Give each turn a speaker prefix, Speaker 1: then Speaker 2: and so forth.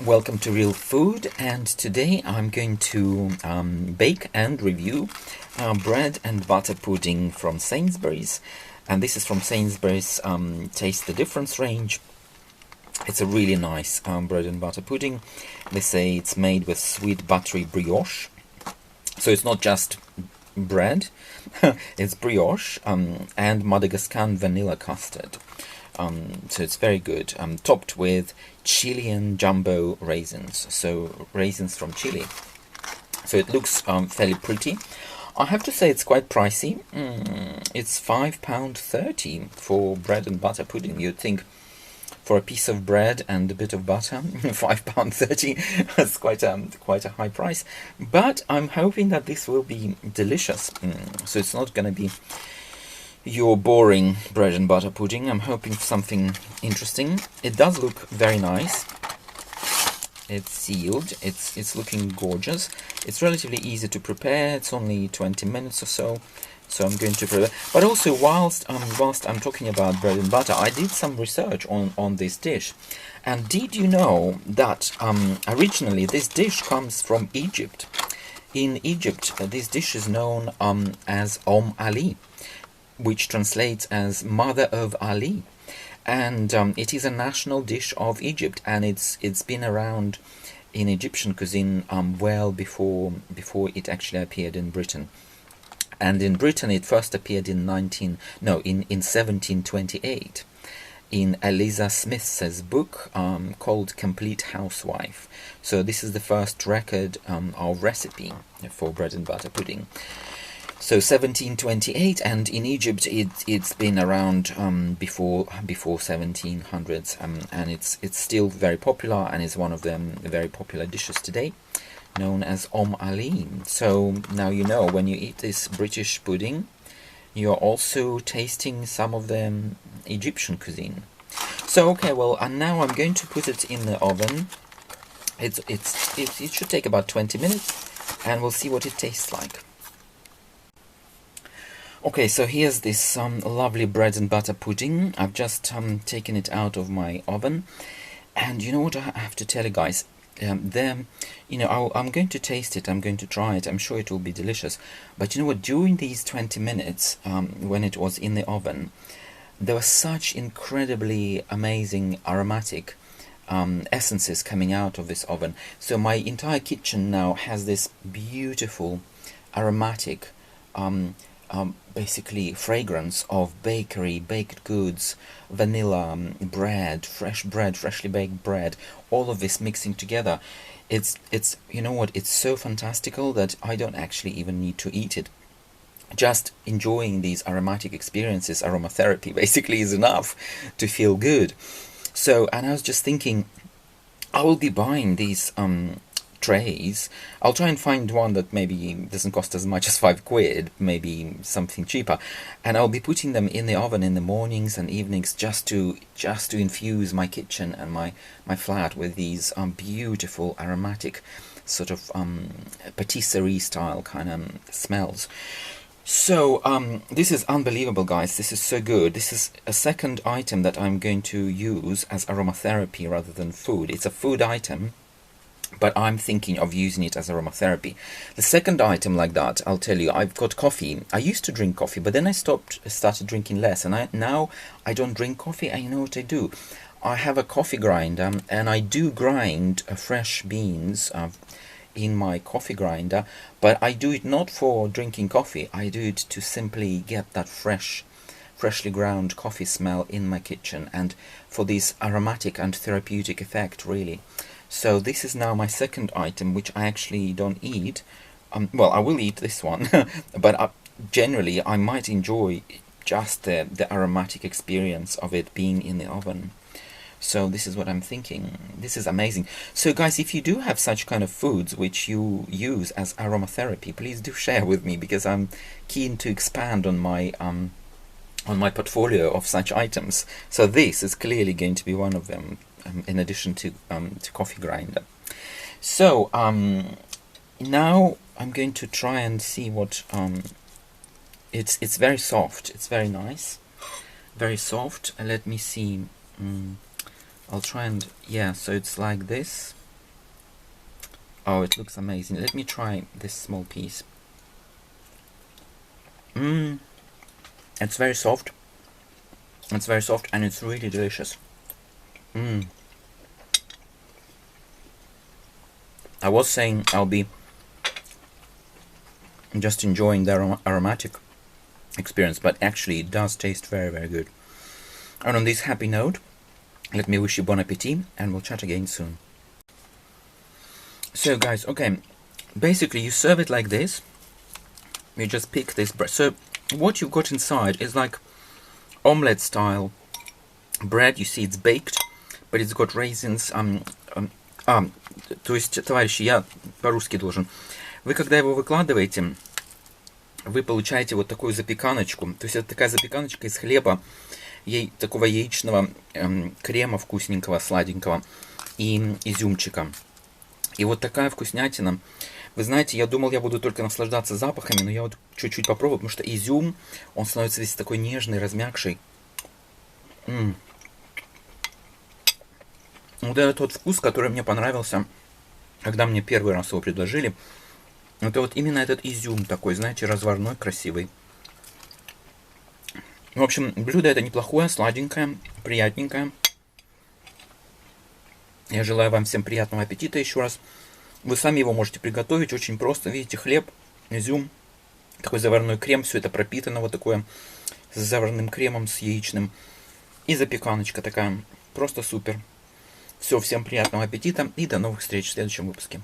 Speaker 1: Welcome to Real Food, and today I'm going to bake and review bread and butter pudding from Sainsbury's. And this is from Sainsbury's Taste the Difference range. It's a really nice bread and butter pudding. They say it's made with sweet buttery brioche. So it's not just bread, it's brioche and Madagascan vanilla custard. So it's very good, topped with Chilean jumbo raisins, so raisins from Chile. So it looks fairly pretty. I have to say it's quite pricey. It's £5.30 for bread and butter pudding. You'd think for a piece of bread and a bit of butter, £5.30, that's quite a high price. But I'm hoping that this will be delicious. So it's not going to be your boring bread and butter pudding. I'm hoping for something interesting. It does look very nice. It's sealed. It's looking gorgeous. It's relatively easy to prepare. It's only 20 minutes or so. So I'm going to prepare. But also, whilst I'm talking about bread and butter, I did some research on this dish. And did you know that originally this dish comes from Egypt? In Egypt, this dish is known as Ali, which translates as Mother of Ali, and it is a national dish of Egypt, and it's been around in Egyptian cuisine well before it actually appeared in Britain. And in Britain, it first appeared in 1728 in Eliza Smith's book called Complete Housewife. So this is the first record of recipe for bread and butter pudding. So 1728, and in Egypt it's been around before 1700s, and it's still very popular, and is one of the very popular dishes today, known as Ali. So now you know, when you eat this British pudding, you're also tasting some of the Egyptian cuisine. So okay, well, and now I'm going to put it in the oven. It should take about 20 minutes, and we'll see what it tastes like. Okay, so here's this lovely bread and butter pudding. I've just taken it out of my oven, and you know what I have to tell you guys, I'm going to taste it, I'm going to try it, I'm sure it will be delicious. But you know what, during these 20 minutes when it was in the oven, there were such incredibly amazing aromatic essences coming out of this oven. So my entire kitchen now has this beautiful aromatic basically fragrance of bakery, baked goods, vanilla, bread, freshly baked bread, all of this mixing together. It's you know what, it's so fantastical that I don't actually even need to eat it. Just enjoying these aromatic experiences, aromatherapy basically, is enough to feel good. So, and I was just thinking, I will be buying these trays. I'll try and find one that maybe doesn't cost as much as £5, maybe something cheaper, and I'll be putting them in the oven in the mornings and evenings just to infuse my kitchen and my flat with these beautiful aromatic sort of patisserie style kind of smells. So this is unbelievable, guys. This is so good. This is a second item that I'm going to use as aromatherapy rather than food. It's a food item, but I'm thinking of using it as aromatherapy. The second item like that, I'll tell you, I've got coffee. I used to drink coffee, but then I started drinking less, and now I don't drink coffee. And you know what I do? I have a coffee grinder, and I do grind fresh beans in my coffee grinder, but I do it not for drinking coffee. I do it to simply get that freshly ground coffee smell in my kitchen, and for this aromatic and therapeutic effect, really. So this is now my second item, which I actually don't eat. Well, I will eat this one, but generally I might enjoy just the aromatic experience of it being in the oven. So this is what I'm thinking. This is amazing. So guys, if you do have such kind of foods which you use as aromatherapy, please do share with me, because I'm keen to expand on my portfolio of such items. So this is clearly going to be one of them, in addition to coffee grinder. So now I'm going to try and see what it's very soft. It's very nice, very soft. Let me see. I'll try and, yeah, so it's like this. Oh, it looks amazing. Let me try this small piece. It's very soft. It's very soft and it's really delicious. I was saying I'll be just enjoying the aromatic experience, but actually it does taste very, very good. And on this happy note, let me wish you bon appetit, and we'll chat again soon. So guys, okay, basically you serve it like this. You just pick this bread. So what you've got inside is like omelette style bread. You see it's baked, but it's got raisins. То есть, товарищи, я по-русски должен. Вы когда его выкладываете, вы получаете вот такую запеканочку. То есть это такая запеканочка из хлеба, такого яичного крема вкусненького, сладенького и изюмчика. И вот такая вкуснятина. Вы знаете, я думал, я буду только наслаждаться запахами, но я вот чуть-чуть попробую, потому что изюм, он становится весь такой нежный, размягший. Вот это тот вкус, который мне понравился, когда мне первый раз его предложили. Это вот именно этот изюм такой, знаете, разварной, красивый. В общем, блюдо это неплохое, сладенькое, приятненькое. Я желаю вам всем приятного аппетита еще раз. Вы сами его можете приготовить очень просто. Видите, хлеб, изюм, такой заварной крем, все это пропитано вот такое с заварным кремом, с яичным. И запеканочка такая, просто супер. Все, всем приятного аппетита и до новых встреч в следующем выпуске.